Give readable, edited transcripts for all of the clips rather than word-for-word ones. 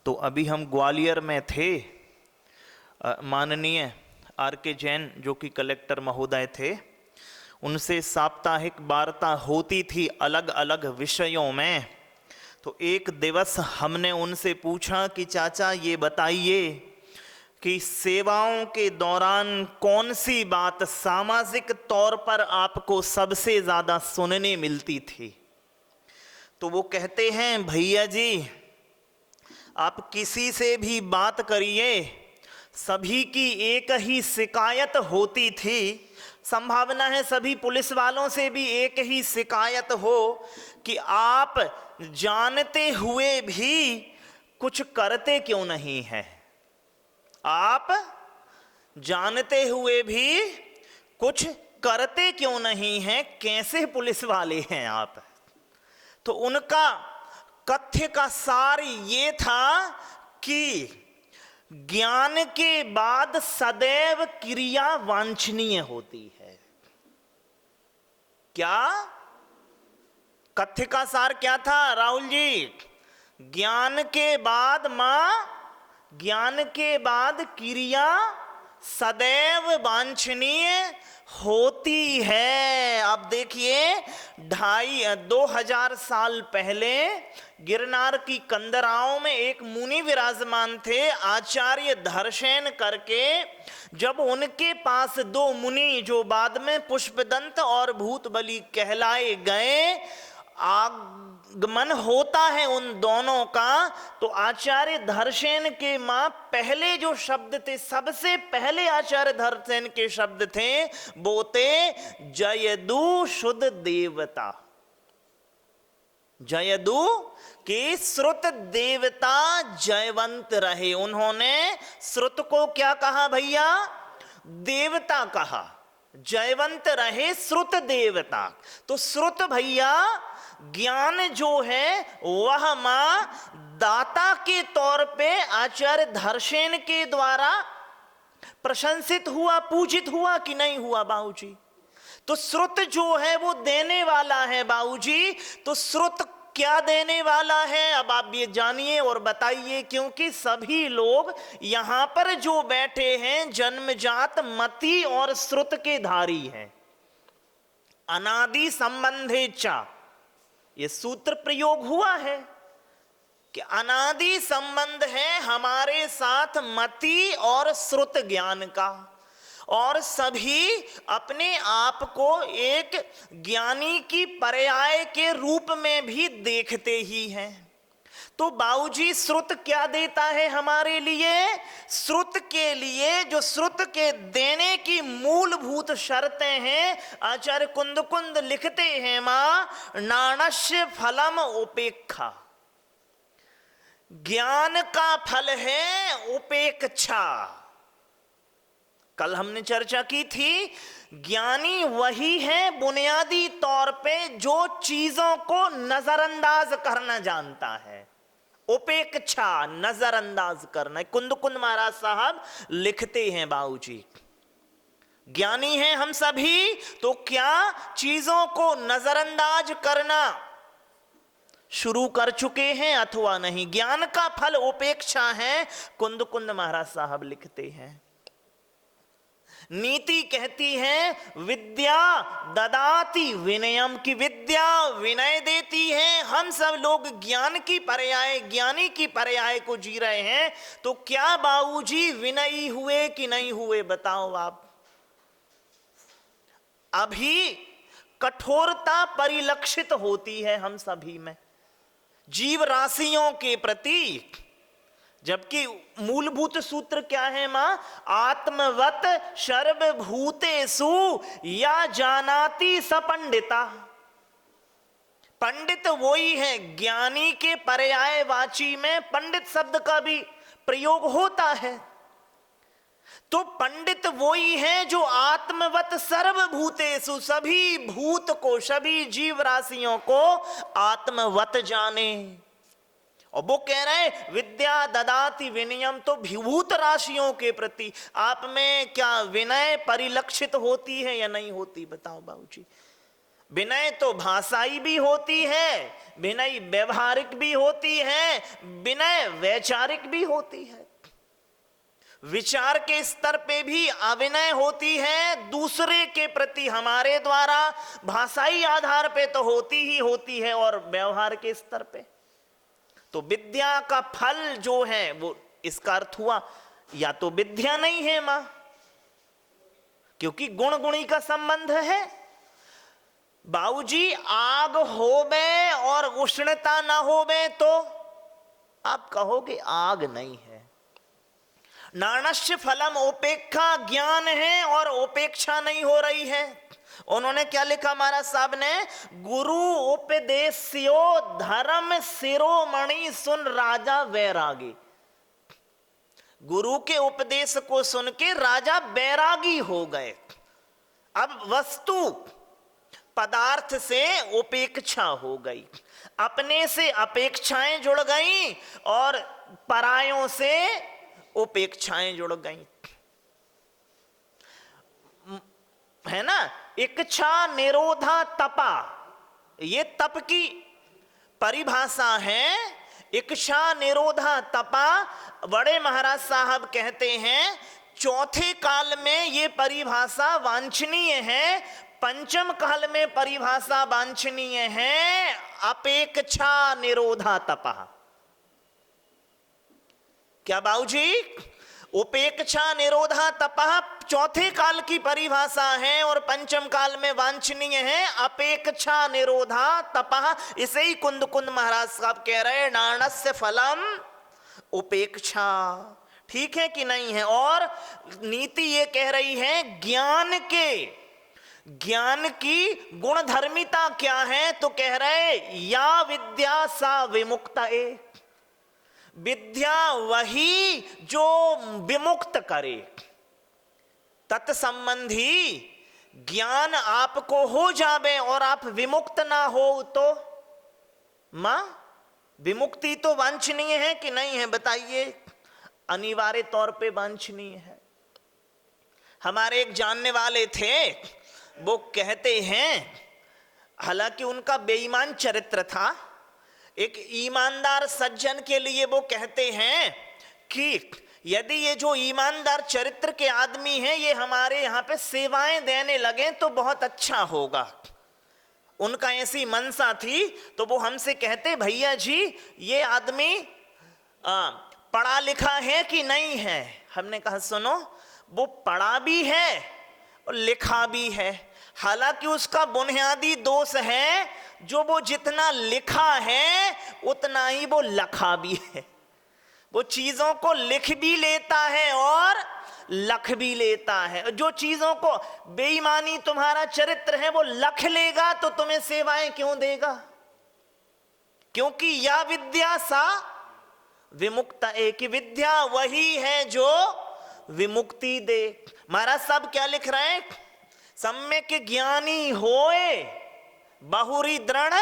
तो अभी हम ग्वालियर में थे, माननीय आर.के. जैन जो कि कलेक्टर महोदय थे, उनसे साप्ताहिक वार्ता होती थी अलग अलग विषयों में। तो एक दिवस हमने उनसे पूछा कि चाचा ये बताइए कि सेवाओं के दौरान कौन सी बात सामाजिक तौर पर आपको सबसे ज़्यादा सुनने मिलती थी। तो वो कहते हैं, भैया जी आप किसी से भी बात करिए, सभी की एक ही शिकायत होती थी। संभावना है सभी पुलिस वालों से भी एक ही शिकायत हो कि आप जानते हुए भी कुछ करते क्यों नहीं हैं। आप जानते हुए भी कुछ करते क्यों नहीं हैं, कैसे पुलिस वाले हैं आप। तो उनका कथ्य का सार ये था कि ज्ञान के बाद सदैव क्रिया वांछनीय होती है। क्या कथ्य का सार क्या था राहुल जी? ज्ञान के बाद क्रिया सदैव वांछनीय होती है। अब देखिए 2000 साल पहले गिरनार की कंदराओं में एक मुनि विराजमान थे, आचार्य धर्षेन करके। जब उनके पास दो मुनि जो बाद में पुष्पदंत और भूतबली कहलाए गए, आगमन होता है उन दोनों का, तो आचार्य धर्षेन के मां पहले जो शब्द थे, सबसे पहले आचार्य धर्षेन के शब्द थे वो थे जयदु शुद्ध देवता। जयदु कि श्रुत देवता जयवंत रहे। उन्होंने श्रुत को क्या कहा भैया? देवता कहा। जयवंत रहे श्रुत देवता। तो श्रुत भैया ज्ञान जो है वह मां दाता के तौर पे आचार्य धर्षेन के द्वारा प्रशंसित हुआ, पूजित हुआ कि नहीं हुआ बाबूजी? तो श्रुत जो है वो देने वाला है बाबूजी। तो श्रुत क्या देने वाला है, अब आप ये जानिए और बताइए, क्योंकि सभी लोग यहां पर जो बैठे हैं जन्मजात मति और श्रुत के धारी हैं। अनादि संबंधेच्छा ये सूत्र प्रयोग हुआ है कि अनादि संबंध है हमारे साथ मति और श्रुत ज्ञान का, और सभी अपने आप को एक ज्ञानी की पर्याय के रूप में भी देखते ही हैं। तो बाबूजी श्रुत क्या देता है हमारे लिए? श्रुत के लिए जो श्रुत के देने की मूलभूत शर्तें हैं, आचार्य कुंद लिखते हैं, मां नाणस्य फलम उपेक्षा। ज्ञान का फल है उपेक्षा। कल हमने चर्चा की थी, ज्ञानी वही है बुनियादी तौर पे जो चीजों को नजरअंदाज करना जानता है। उपेक्षा, नजरअंदाज करना। कुंद महाराज साहब लिखते हैं, बाबूजी ज्ञानी हैं हम सभी, तो क्या चीजों को नजरअंदाज करना शुरू कर चुके हैं अथवा नहीं? ज्ञान का फल उपेक्षा है, कुंद महाराज साहब लिखते हैं। नीति कहती है विद्या ददाति विनयम, की विद्या विनय देती है। हम सब लोग ज्ञान की पर्याय, ज्ञानी की पर्याय को जी रहे हैं, तो क्या बाबूजी विनयी हुए कि नहीं हुए बताओ आप? अभी कठोरता परिलक्षित होती है हम सभी में जीव राशियों के प्रति, जबकि मूलभूत सूत्र क्या है मां? आत्मवत सर्वभूतेषु या जानाति स पंडिता। पंडित वही है, ज्ञानी के पर्यायवाची में पंडित शब्द का भी प्रयोग होता है। तो पंडित वही है जो आत्मवत सर्वभूतेषु, सभी भूत को, सभी जीव राशियों को आत्मवत जाने। और वो कह रहे हैं विद्या ददाति विनयम, तो भूत राशियों के प्रति आप में क्या विनय परिलक्षित होती है या नहीं होती? बताओ बाबूजी। विनय तो भाषाई भी होती है, विनय व्यवहारिक भी होती है, विनय वैचारिक भी होती है। विचार के स्तर पे भी अविनय होती है दूसरे के प्रति हमारे द्वारा, भाषाई आधार पे तो होती ही होती है, और व्यवहार के स्तर पे। तो विद्या का फल जो है वो, इसका अर्थ हुआ या तो विद्या नहीं है मां, क्योंकि गुण गुणी का संबंध है। बाबूजी आग होवे और उष्णता ना होवे तो आप कहोगे आग नहीं है। नाणस्य फलम उपेक्षा ज्ञान है और उपेक्षा नहीं हो रही है। उन्होंने क्या लिखा महाराज साहब ने, गुरु उपदेश्यो धर्म शिरोमणि सुन राजा वैरागी। गुरु के उपदेश को सुन के राजा बैरागी हो गए। अब वस्तु पदार्थ से उपेक्षा हो गई, अपने से अपेक्षाएं जुड़ गई और परायों से उपेक्षाएं जुड़ गई, है ना। इच्छा निरोधा तपा, ये तप की परिभाषा है। इच्छा निरोधा तपा, बड़े महाराज साहब कहते हैं चौथे काल में ये परिभाषा वांछनीय है, पंचम काल में परिभाषा वांछनीय है अपेक्षा निरोधा तपा। क्या बाबूजी, उपेक्षा निरोधा तपा चौथे काल की परिभाषा है और पंचम काल में वांछनीय है अपेक्षा निरोधा तपा। इसे ही कुंद कुंद महाराज साहब कह रहे हैं, नाणस्य फलम उपेक्षा। ठीक है कि नहीं है। और नीति ये कह रही है ज्ञान की गुणधर्मिता क्या है, तो कह रहे या विद्या सा विमुक्ता ए, विद्या वही जो विमुक्त करे। तत्संबंधी ज्ञान आपको हो जावे और आप विमुक्त ना हो तो मां, विमुक्ति तो वांछनीय है कि नहीं है बताइए? अनिवार्य तौर पे वांछनीय है। हमारे एक जानने वाले थे, वो कहते हैं, हालांकि उनका बेईमान चरित्र था, एक ईमानदार सज्जन के लिए वो कहते हैं कि यदि ये जो ईमानदार चरित्र के आदमी हैं ये हमारे यहाँ पे सेवाएं देने लगे तो बहुत अच्छा होगा। उनका ऐसी मनसा थी, तो वो हमसे कहते, भैया जी ये आदमी पढ़ा लिखा है कि नहीं है? हमने कहा सुनो, वो पढ़ा भी है और लिखा भी है, हालांकि उसका बुनियादी दोष है जो वो जितना लिखा है उतना ही वो लखा भी है। वो चीजों को लिख भी लेता है और लख भी लेता है। जो चीजों को बेईमानी तुम्हारा चरित्र है वो लख लेगा तो तुम्हें सेवाएं क्यों देगा? क्योंकि या विद्या सा विमुक्ता, एक विद्या वही है जो विमुक्ति दे। महाराज साहब क्या लिख रहे हैं? सम्यक ज्ञानी होए बहुरी दृढ़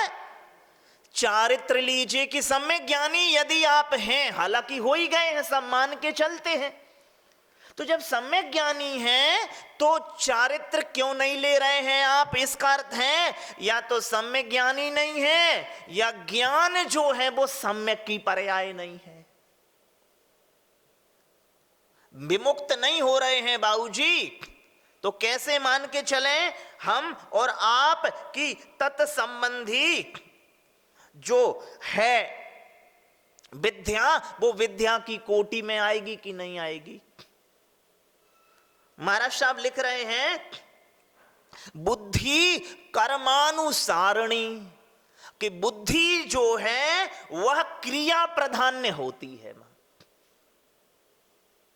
चारित्र लीजिए। कि सम्यक ज्ञानी यदि आप हैं, हालांकि हो ही गए हैं, सब मान के चलते हैं, तो जब सम्यक ज्ञानी हैं तो चारित्र क्यों नहीं ले रहे हैं आप? इसका अर्थ है या तो सम्यक ज्ञानी नहीं है या ज्ञान जो है वो सम्यक की पर्याय नहीं है, विमुक्त नहीं हो रहे हैं बाबूजी। तो कैसे मान के चलें हम और आप कि तत्संबंधी जो है विद्या वो विद्या की कोटि में आएगी कि नहीं आएगी? महाराज साहब लिख रहे हैं बुद्धि कर्मानुसारणी, कि बुद्धि जो है वह क्रिया प्रधान्य होती है।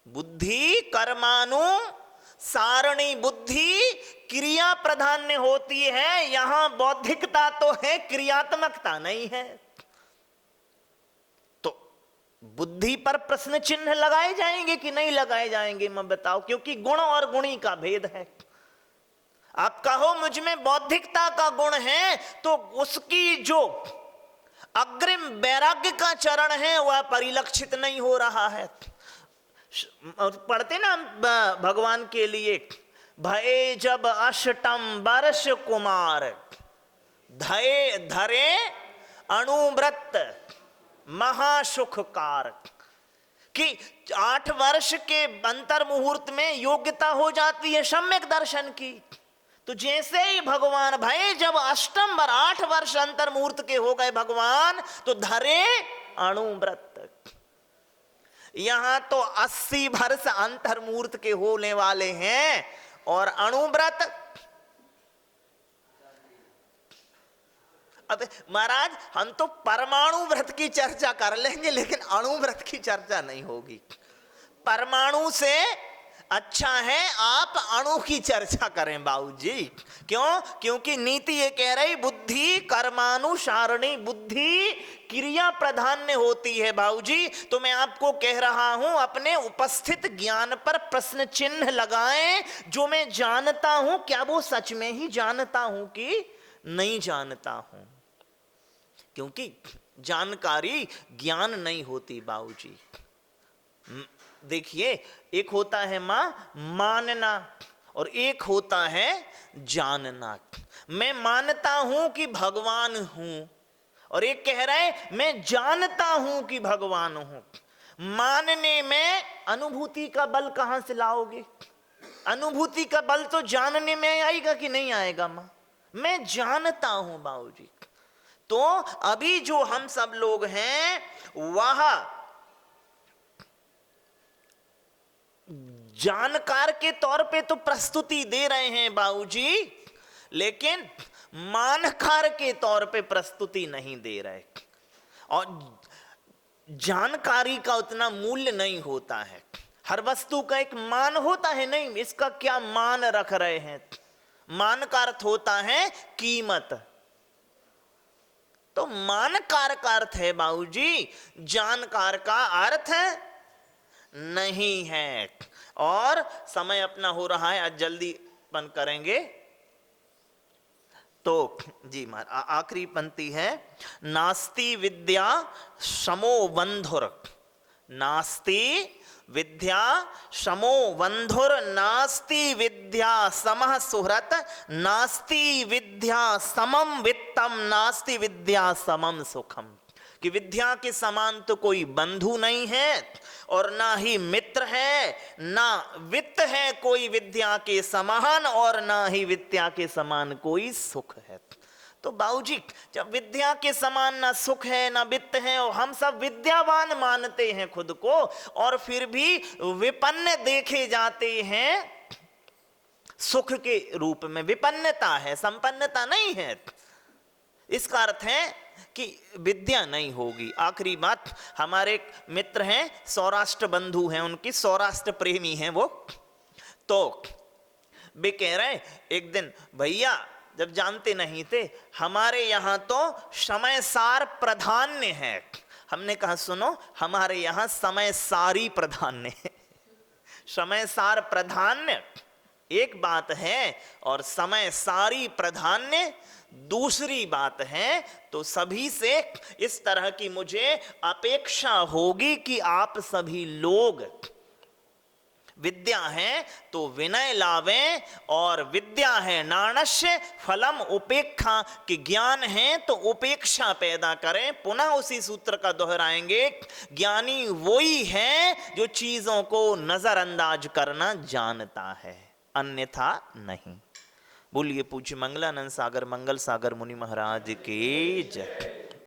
बुद्धि कर्मानुसारणी, बुद्धि क्रिया प्रधान्य होती है। यहां बौद्धिकता तो है, क्रियात्मकता नहीं है। तो बुद्धि पर प्रश्न चिन्ह लगाए जाएंगे कि नहीं लगाए जाएंगे? मैं बताओ, क्योंकि गुण और गुणी का भेद है। आप कहो मुझ में बौद्धिकता का गुण है तो उसकी जो अग्रिम वैराग्य का चरण है वह परिलक्षित नहीं हो रहा है। पढ़ते ना भगवान के लिए, भये जब अष्टम वर्ष कुमार, धये धरे अणुव्रत महासुख कारक, कि 8 वर्ष के अंतर मुहूर्त में योग्यता हो जाती है सम्यक दर्शन की। तो जैसे ही भगवान भाई जब अष्टम वर 8 वर्ष अंतर मुहूर्त के हो गए भगवान, तो धरे अणुव्रत। यहां तो 80 वर्ष अंतर मुहूर्त के होने वाले हैं, और अणुव्रत। अब महाराज हम तो परमाणु व्रत की चर्चा कर लेंगे, लेकिन अणु व्रत की चर्चा नहीं होगी। परमाणु से अच्छा है आप अणु की चर्चा करें बाबूजी। क्यों? क्योंकि नीति ये कह रही बुद्धि कर्मानुसारणी, बुद्धि क्रिया प्राधान्य होती है बाबूजी। तो मैं आपको कह रहा हूं अपने उपस्थित ज्ञान पर प्रश्न चिन्ह लगाएं। जो मैं जानता हूं क्या वो सच में ही जानता हूं कि नहीं जानता हूं? क्योंकि जानकारी ज्ञान नहीं होती बाबूजी। देखिए, एक होता है मानना और एक होता है जानना। मैं मानता हूं कि भगवान हूं, और एक कह रहा है मैं जानता हूं कि भगवान हूं। मानने में अनुभूति का बल कहां से लाओगे? अनुभूति का बल तो जानने में आएगा कि नहीं आएगा? मैं जानता हूं बाबूजी। तो अभी जो हम सब लोग हैं वह जानकार के तौर पे तो प्रस्तुति दे रहे हैं बाबूजी, लेकिन मानकार के तौर पे प्रस्तुति नहीं दे रहे। और जानकारी का उतना मूल्य नहीं होता है। हर वस्तु का एक मान होता है, नहीं इसका क्या मान रख रहे हैं। मान का अर्थ होता है कीमत। तो मानकार का अर्थ है बाबूजी, जानकार का अर्थ नहीं है। और समय अपना हो रहा है, आज जल्दी बंद करेंगे। तो जी महाराज आखिरी पंक्ति है, नास्ति विद्या समो बंधुर, नास्ति विद्या समो बंधुर, नास्ति विद्या समः सुहृत, नास्ति विद्या समम वित्तम, नास्ति विद्या समम सुखम। कि विद्या के समान तो कोई बंधु नहीं है और ना ही मित्र है, ना वित्त है कोई विद्या के समान, और ना ही विद्या के समान कोई सुख है। तो बाबूजी जब विद्या के समान ना सुख है ना वित्त है, और हम सब विद्यावान मानते हैं खुद को, और फिर भी विपन्न देखे जाते हैं सुख के रूप में। विपन्नता है, संपन्नता नहीं है। इसका अर्थ है कि विद्या नहीं होगी। आखिरी बात, हमारे एक मित्र हैं सौराष्ट्र बंधु हैं, उनकी सौराष्ट्र प्रेमी हैं वो। तो वे कह रहे एक दिन, भैया जब जानते नहीं थे हमारे यहाँ तो समय सार प्राधान्य है। हमने कहा सुनो, हमारे यहाँ समय सारी प्राधान्य है। समय सार प्राधान्य एक बात है, और समय सारी प्राधान्य दूसरी बात है। तो सभी से इस तरह की मुझे अपेक्षा होगी कि आप सभी लोग विद्या है तो विनय लावें, और विद्या है नाणस्य फलम उपेक्षा, कि ज्ञान है तो उपेक्षा पैदा करें। पुनः उसी सूत्र का दोहराएंगे, ज्ञानी वही है जो चीजों को नजरअंदाज करना जानता है, अन्यथा नहीं। बोलिए पूज्य मंगलानंद सागर मंगल सागर मुनि महाराज की जय।